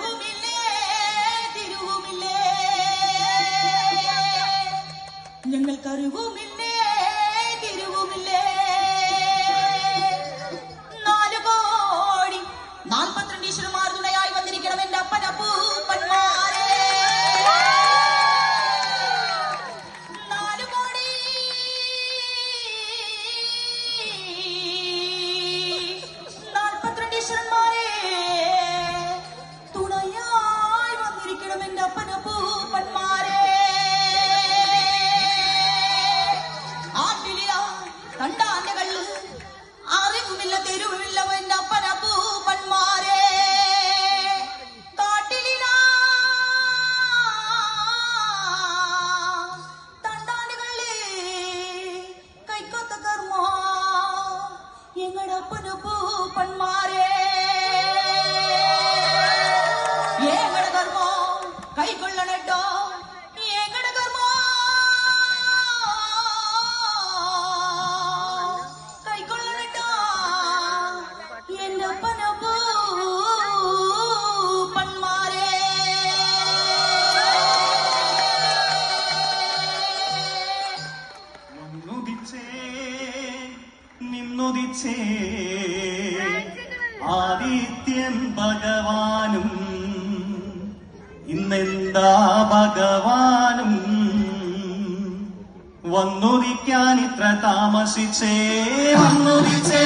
കരുവുമില്ലേ തിരുവുമില്ലേ ഞങ്ങൾ കരുവുമില്ലേ തിരുവുമില്ലേ 4 കോടി 42 ഈശ്വരന്മാർ തുണയായി വന്നിരിക്കണം എന്റെ അപ്പനപ്പൂപ്പന്മാരെ 4 കോടി 42 ഈശ്വരന്മാരെ തുണയായി വന്നിരിക്കണം എന്റെ അപ്പനപ്പൂപ്പന്മാരെ ആട്ടിലിയ തണ്ടാനകള് അറിവുമില്ല തെരുവുമില്ല എന്റെ അപ്പനപ്പൂപ്പന്മാരെ കാട്ടിലില തണ്ടാനുകള് കൈക്കൊത്ത കർമ്മ എങ്ങടെ അപ്പനപ്പൂപ്പന്മാരെ എങ്ങടെ കർമ്മ കൈക്കൊള്ളണട്ടോ എങ്ങടെ കർമ്മ കൈക്കൊള്ളണട്ടോ എന്റെ അപ്പനപ്പൂപ്പന്മാരെ വന്നുദിച്ചേ നിന്നുദിച്ചേ ആദിത്യൻ ഭഗവാനും ഇന്നെന്താ ഭഗവാനും വന്നുദിക്കാൻ ഇത്ര താമസിച്ചേ വന്നുദിച്ചേ